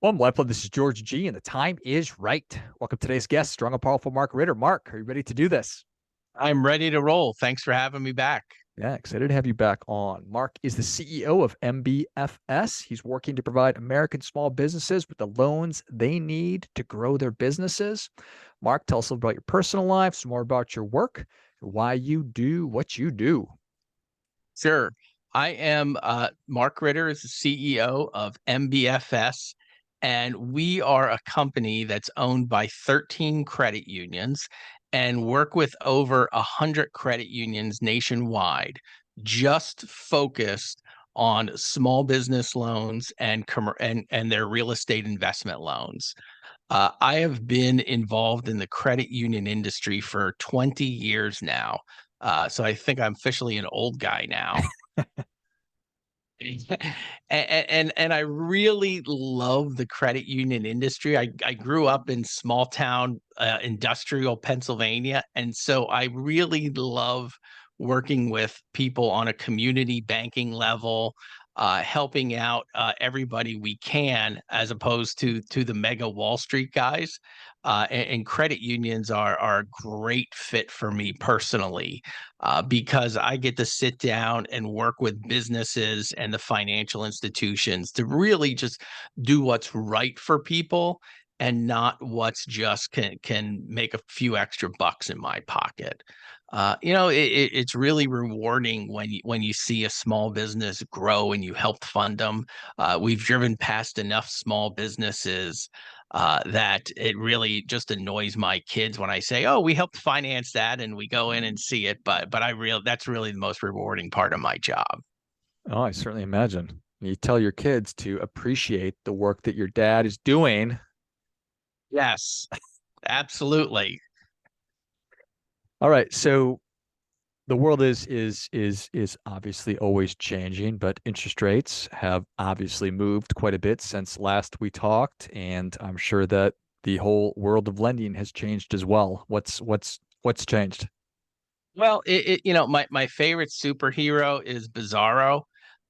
Well, LifeBlood, this is George G, and the time is right. Welcome to today's guest, strong and powerful Mark Ritter. Mark, are you ready to do this? I'm ready to roll. Thanks for having me back. Yeah, excited to have you back on. Mark is the CEO of MBFS. He's working to provide American small businesses with the loans they need to grow their businesses. Mark, tell us a little about your personal life, some more about your work, why you do what you do. Sure. I am Mark Ritter is the CEO of MBFS, and we are a company that's owned by 13 credit unions and work with over 100 credit unions nationwide, just focused on small business loans and their real estate investment loans. I have been involved in the credit union industry for 20 years now. So I think I'm officially an old guy now. And I really love the credit union industry. I grew up in small town industrial Pennsylvania, and so I really love working with people on a community banking level, helping out everybody we can, as opposed to the mega Wall Street guys. And credit unions are a great fit for me personally, because I get to sit down and work with businesses and the financial institutions to really just do what's right for people and not what's just can make a few extra bucks in my pocket. It's really rewarding when you see a small business grow and you help fund them. We've driven past enough small businesses that it really just annoys my kids when I say, "Oh, we helped finance that," and we go in and see it. But that's really the most rewarding part of my job. Oh, I certainly imagine. You tell your kids to appreciate the work that your dad is doing. Yes, absolutely. All right, so the world is obviously always changing, but interest rates have obviously moved quite a bit since last we talked, and I'm sure that the whole world of lending has changed as well. What's changed? Well, my favorite superhero is Bizarro.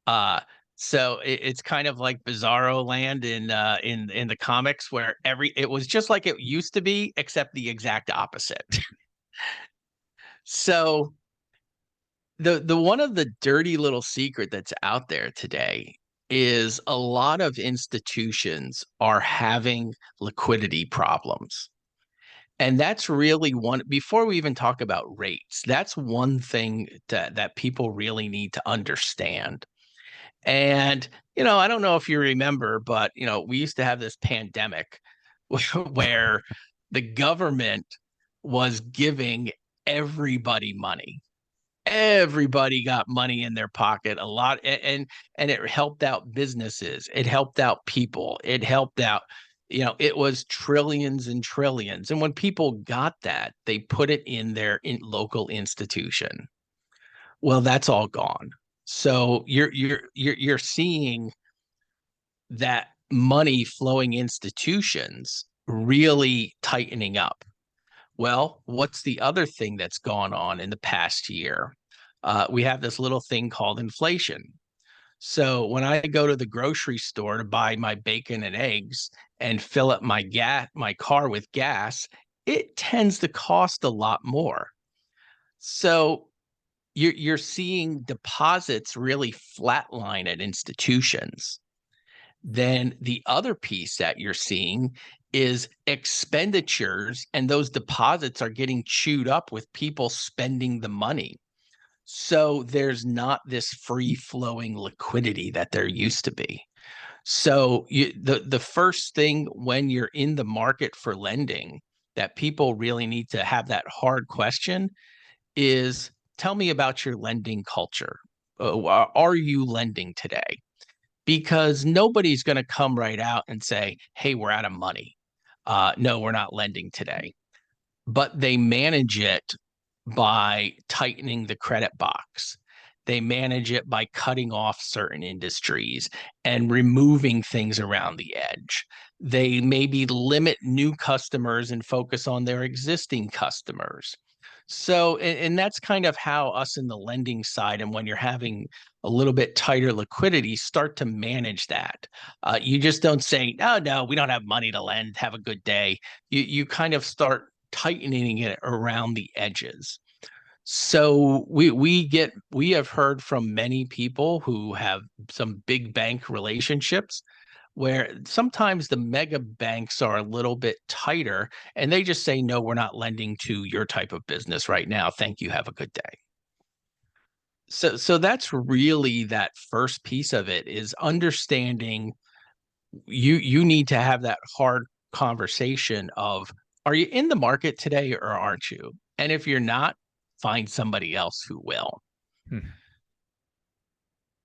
Uh, so it's kind of like Bizarro Land in the comics, where it was just like it used to be, except the exact opposite. So the one of the dirty little secret that's out there today is a lot of institutions are having liquidity problems. And that's really one before we even talk about rates, that's one thing that people really need to understand. And, I don't know if you remember, but, we used to have this pandemic where the government was giving everybody money. Everybody got money in their pocket, a lot, and it helped out businesses. It helped out people. It helped out, it was trillions and trillions. And when people got that, they put it in their local institution. Well, that's all gone. So you're seeing that money flowing institutions really tightening up. Well, what's the other thing that's gone on in the past year? We have this little thing called inflation. So when I go to the grocery store to buy my bacon and eggs and fill up my car with gas, it tends to cost a lot more. So you're seeing deposits really flatline at institutions. Then the other piece that you're seeing is expenditures, and those deposits are getting chewed up with people spending the money. So there's not this free flowing liquidity that there used to be. So the first thing when you're in the market for lending that people really need to have that hard question is, tell me about your lending culture. Are you lending today? Because nobody's going to come right out and say, "Hey, we're out of money." No, we're not lending today. But they manage it by tightening the credit box. They manage it by cutting off certain industries and removing things around the edge. They maybe limit new customers and focus on their existing customers. So, and that's kind of how us in the lending side, and when you're having a little bit tighter liquidity, start to manage that. You just don't say, "No, no, we don't have money to lend. Have a good day." You kind of start tightening it around the edges. So we have heard from many people who have some big bank relationships where sometimes the mega banks are a little bit tighter and they just say, no, we're not lending to your type of business right now. Thank you. Have a good day. So that's really that first piece of it, is understanding you need to have that hard conversation of, are you in the market today or aren't you? And if you're not, find somebody else who will. Hmm.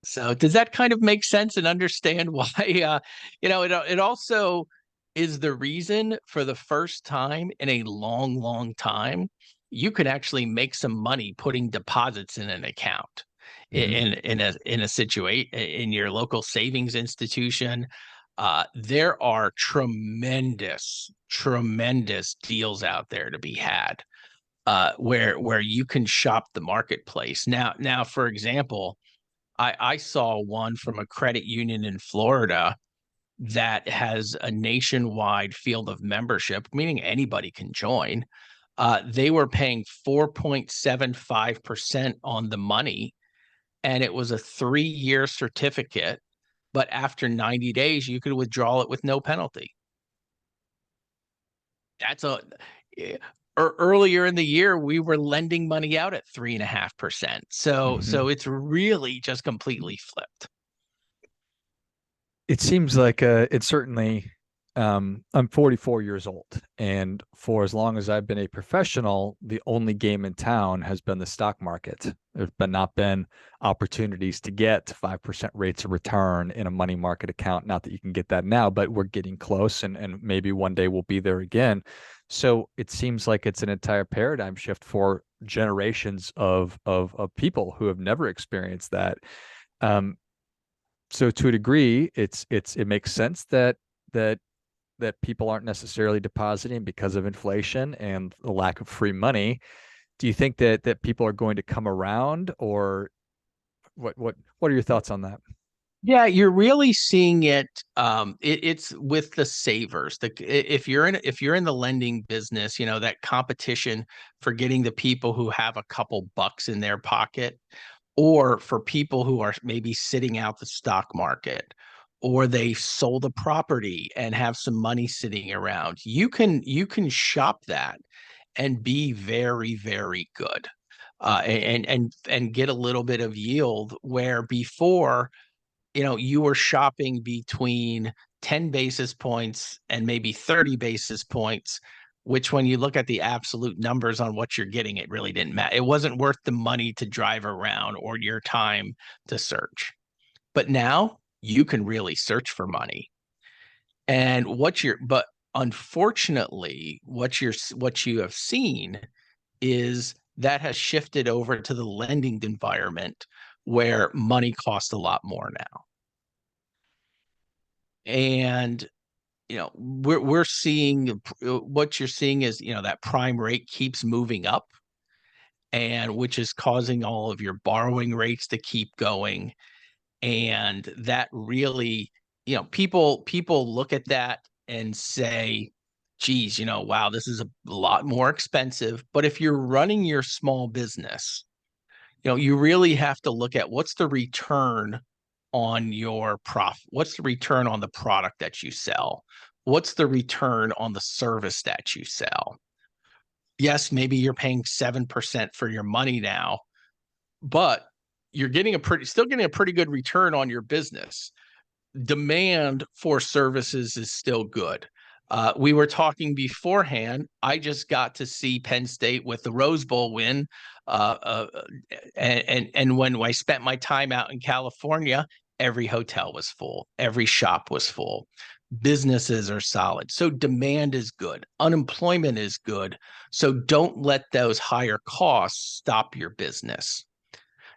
So does that kind of make sense, and understand why it also is the reason for the first time in a long, long time you could actually make some money putting deposits in an account Hmm. in a situation in your local savings institution. There are tremendous deals out there to be had, where you can shop the marketplace. Now, for example, I saw one from a credit union in Florida that has a nationwide field of membership, meaning anybody can join. They were paying 4.75% on the money, and it was a 3-year certificate. But after 90 days, you could withdraw it with no penalty. That's a eh, Earlier in the year, we were lending money out at 3.5%. So Hmm. it's really just completely flipped. It seems like it's certainly I'm 44 years old, and for as long as I've been a professional, the only game in town has been the stock market. There's been not been opportunities to get 5% rates of return in a money market account. Not that you can get that now, but we're getting close, and maybe one day we'll be there again. So it seems like it's an entire paradigm shift for generations of people who have never experienced that. Um, so to a degree, it makes sense that that people aren't necessarily depositing because of inflation and the lack of free money. Do you think that people are going to come around, or what are your thoughts on that? Yeah, you're really seeing it. It's with the savers. If you're in the lending business, that competition for getting the people who have a couple bucks in their pocket, or for people who are maybe sitting out the stock market, or they sold a property and have some money sitting around. You can shop that and be very, very good, and get a little bit of yield, where before, you were shopping between 10 basis points and maybe 30 basis points, which, when you look at the absolute numbers on what you're getting, it really didn't matter. It wasn't worth the money to drive around or your time to search. But now you can really search for money. And but unfortunately, what you have seen is that has shifted over to the lending environment, where money costs a lot more now. And we're seeing, what you're seeing is, that prime rate keeps moving up, and which is causing all of your borrowing rates to keep going. And that really, people look at that and say, geez, wow, this is a lot more expensive. But if you're running your small business, you really have to look at, what's the return on your profit? What's the return on the product that you sell? What's the return on the service that you sell? Yes, maybe you're paying 7% for your money now, but you're still getting a pretty good return on your business. Demand for services is still good. We were talking beforehand. I just got to see Penn State with the Rose Bowl win, uh, uh, and when I spent my time out in California, every hotel was full, every shop was full. Businesses are solid, so demand is good. Unemployment is good. So don't let those higher costs stop your business.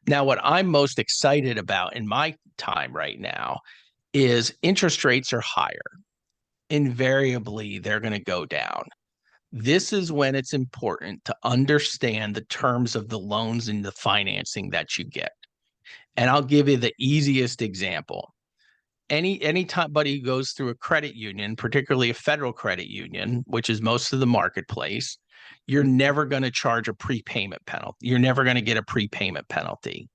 Now, what I'm most excited about in my time right now is interest rates are higher. Invariably, they're going to go down. This is when it's important to understand the terms of the loans and the financing that you get. And I'll give you the easiest example. Anybody who goes through a credit union, particularly a federal credit union, which is most of the marketplace, you're never going to charge a prepayment penalty. You're never going to get a prepayment penalty.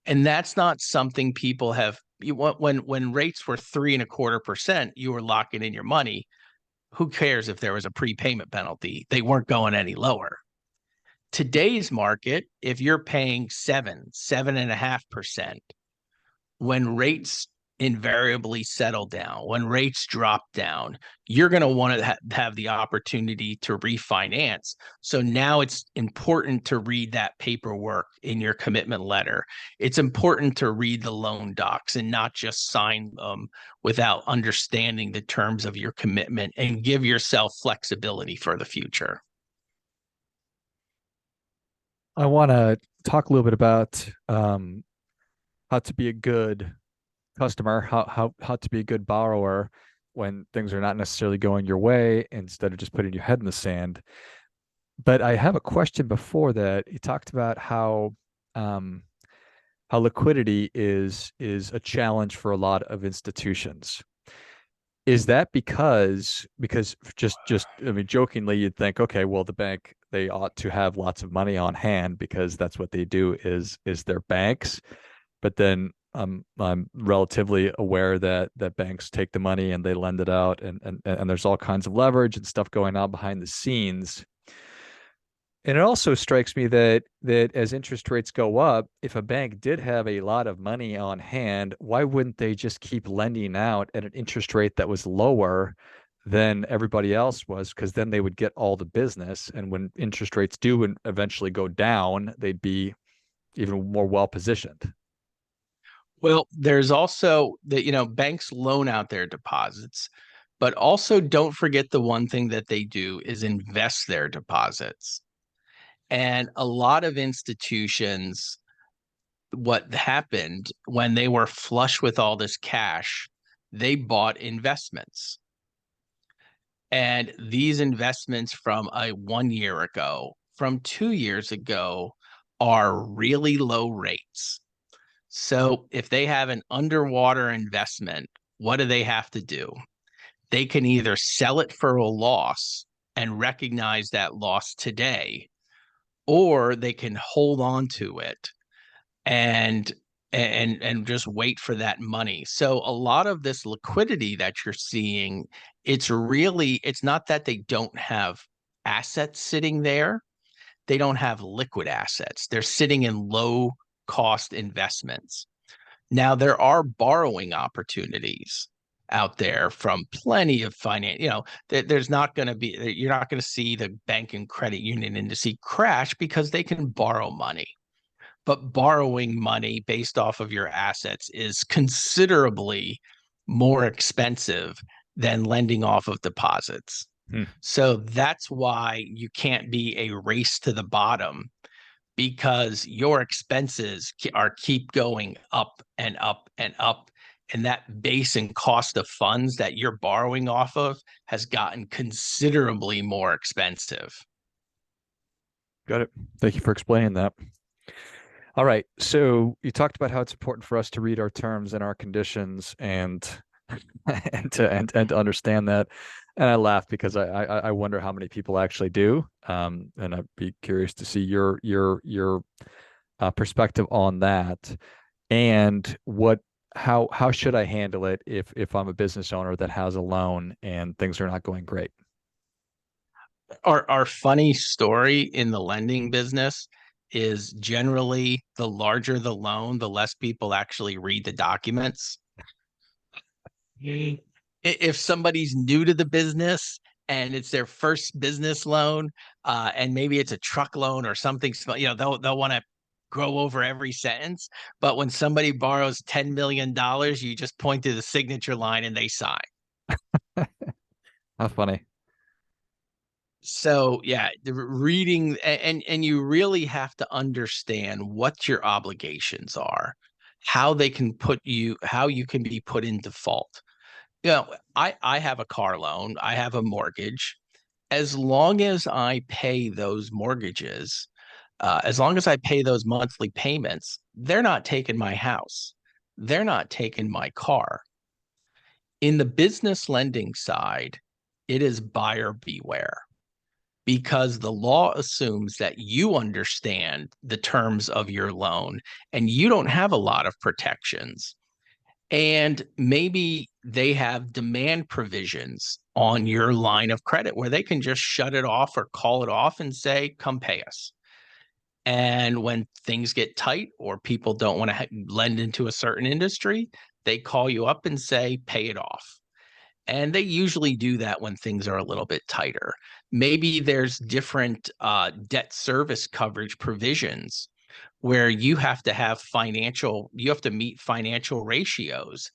And that's not something people have. When rates were 3.25%, you were locking in your money. Who cares if there was a prepayment penalty? They weren't going any lower. Today's market, if you're paying 7.5%, when rates invariably settle down, when rates drop down, you're going to want to have the opportunity to refinance. So now it's important to read that paperwork in your commitment letter. It's important to read the loan docs and not just sign them without understanding the terms of your commitment, and give yourself flexibility for the future. I want to talk a little bit about how to be a good customer, how to be a good borrower when things are not necessarily going your way, instead of just putting your head in the sand. But I have a question before that. You talked about um, how liquidity is a challenge for a lot of institutions. Is that because just I mean, jokingly, you'd think, okay, well, the bank, they ought to have lots of money on hand because that's what they do, is their banks. But then I'm relatively aware that banks take the money and they lend it out, and there's all kinds of leverage and stuff going on behind the scenes. And it also strikes me that as interest rates go up, if a bank did have a lot of money on hand, why wouldn't they just keep lending out at an interest rate that was lower than everybody else was? Because then they would get all the business, and when interest rates do eventually go down, they'd be even more well positioned. Well, there's also that, banks loan out their deposits, but also don't forget the one thing that they do is invest their deposits. And a lot of institutions, what happened when they were flush with all this cash, they bought investments. And these investments from 1 year ago, from 2 years ago, are really low rates. So if they have an underwater investment, what do they have to do? They can either sell it for a loss and recognize that loss today, or they can hold on to it and and just wait for that money. So a lot of this liquidity that you're seeing, it's not that they don't have assets sitting there. They don't have liquid assets. They're sitting in low cost investments. Now, there are borrowing opportunities out there from plenty of finance. There's not going to be, you're not going to see the bank and credit union industry crash because they can borrow money. But borrowing money based off of your assets is considerably more expensive than lending off of deposits. Hmm. So that's why you can't be a race to the bottom, because your expenses are keep going up and up and up, and that base and cost of funds that you're borrowing off of has gotten considerably more expensive. Got it. Thank you for explaining that. All right. So you talked about how it's important for us to read our terms and our conditions, and and to understand that. And I laugh because I wonder how many people actually do. And I'd be curious to see your perspective on that, and how should I handle it if I'm a business owner that has a loan and things are not going great. Our funny story in the lending business is generally the larger the loan, the less people actually read the documents. If somebody's new to the business and it's their first business loan, and maybe it's a truck loan or something, they'll want to go over every sentence. But when somebody borrows $10 million, you just point to the signature line and they sign. How funny. So yeah, the reading, and you really have to understand what your obligations are, how you can be put in default. I have a car loan, I have a mortgage, as long as I pay those mortgages, as long as I pay those monthly payments, they're not taking my house. They're not taking my car. In the business lending side, it is buyer beware because the law assumes that you understand the terms of your loan and you don't have a lot of protections. And maybe they have demand provisions on your line of credit where they can just shut it off or call it off and say, come pay us. And when things get tight or people don't want to lend into a certain industry, they call you up and say, pay it off. And they usually do that when things are a little bit tighter. Maybe there's different debt service coverage provisions where you have to meet financial ratios.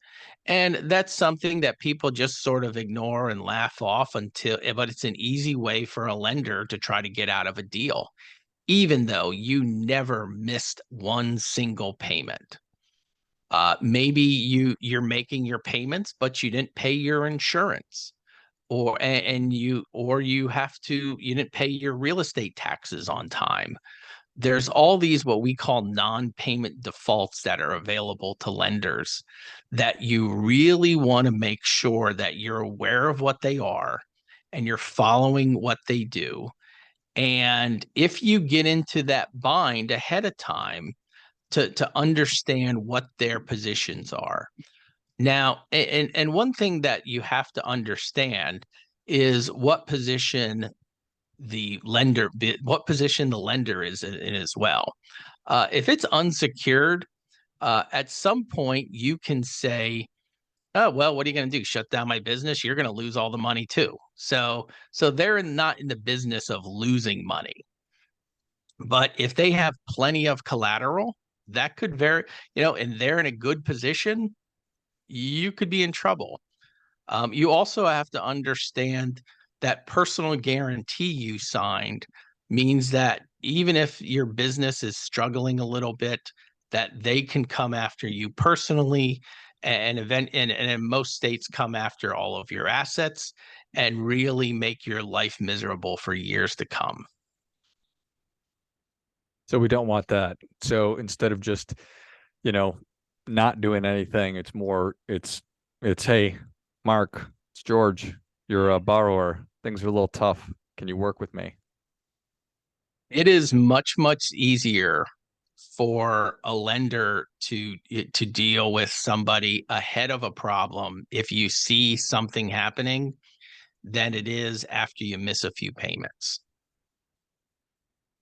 And that's something that people just sort of ignore and laugh off but it's an easy way for a lender to try to get out of a deal, even though you never missed one single payment. Maybe you're making your payments, but you didn't pay your insurance, or you didn't pay your real estate taxes on time. There's all these what we call non-payment defaults that are available to lenders that you really want to make sure that you're aware of what they are and you're following what they do. And if you get into that bind ahead of time, to understand what their positions are. Now, and one thing that you have to understand is what position the lender is in as well. If it's unsecured, at some point you can say, "Oh, well, what are you going to do? Shut down my business? You're going to lose all the money too." So they're not in the business of losing money. But if they have plenty of collateral, that could and they're in a good position, you could be in trouble. You also have to understand that personal guarantee you signed means that even if your business is struggling a little bit, that they can come after you personally and in most states come after all of your assets and really make your life miserable for years to come. So we don't want that. So instead of just, you know, not doing anything, it's hey, Mark, it's George, you're a borrower. Things are a little tough. Can you work with me? It is much easier for a lender to deal with somebody ahead of a problem if you see something happening than it is after you miss a few payments.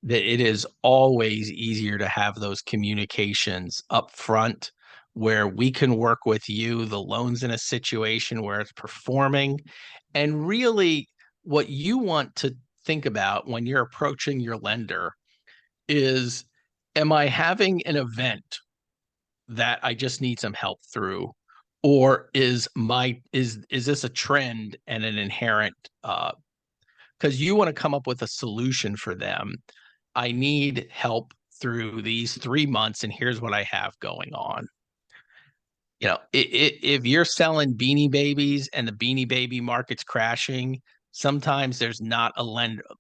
That it is always easier to have those communications up front where we can work with you. The loan's in a situation where it's performing. And really, what you want to think about when you're approaching your lender is, am I having an event that I just need some help through? Or is this a trend and an inherent because you want to come up with a solution for them. I need help through these 3 months, and here's what I have going on. If you're selling Beanie Babies and the Beanie Baby market's crashing, sometimes there's not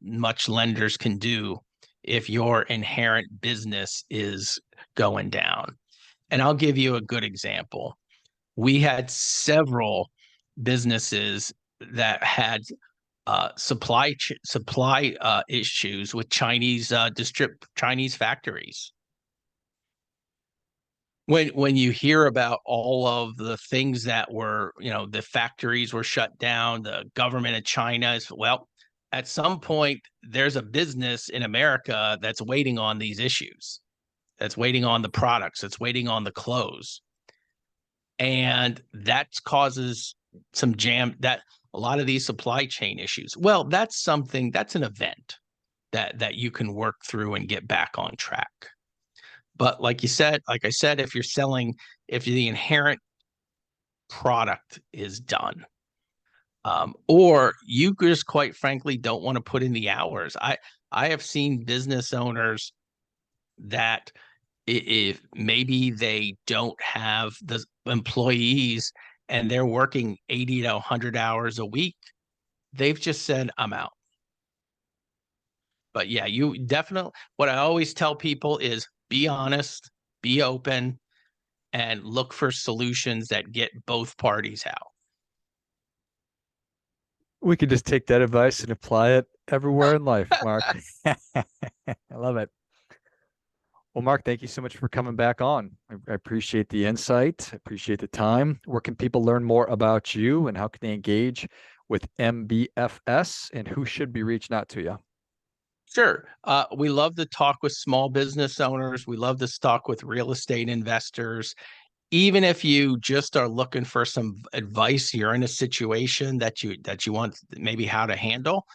much lenders can do if your inherent business is going down. And I'll give you a good example. We had several businesses that had supply issues with Chinese factories. When you hear about all of the things that were, the factories were shut down, the government of China is, well, at some point there's a business in America that's waiting on these issues, that's waiting on the products, that's waiting on the clothes, and that causes some jam that a lot of these supply chain issues. Well, that's an event that you can work through and get back on track. But like I said, if the inherent product is done, or you just quite frankly don't want to put in the hours. I have seen business owners that if maybe they don't have the employees and they're working 80 to 100 hours a week, they've just said, I'm out. But yeah, you definitely, what I always tell people is be honest, be open, and look for solutions that get both parties out. We can just take that advice and apply it everywhere in life, Mark. I love it. Well, Mark, thank you so much for coming back on. I appreciate the insight. I appreciate the time. Where can people learn more about you and how can they engage with MBFS and who should be reaching out to you? Sure. We love to talk with small business owners. We love to talk with real estate investors. Even if you just are looking for some advice, you're in a situation that you want maybe how to handle.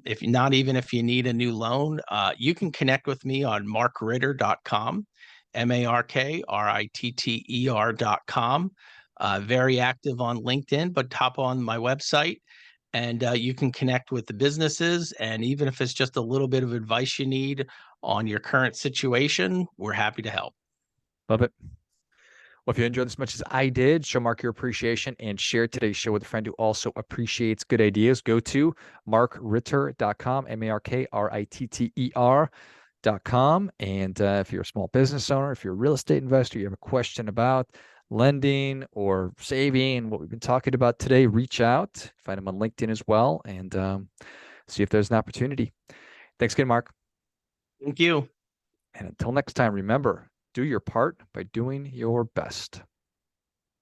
If not, even if you need a new loan, you can connect with me on markritter.com, markritter.com. Very active on LinkedIn, but hop on my website and you can connect with the businesses. And even if it's just a little bit of advice you need on your current situation, we're happy to help. Love it. Well, if you enjoyed this as much as I did, show Mark your appreciation and share today's show with a friend who also appreciates good ideas. Go to markritter.com, markritter.com. And if you're a small business owner, if you're a real estate investor, you have a question about lending or saving, what we've been talking about today, reach out. Find him on LinkedIn as well and see if there's an opportunity. Thanks again, Mark. Thank you. And until next time, remember, do your part by doing your best.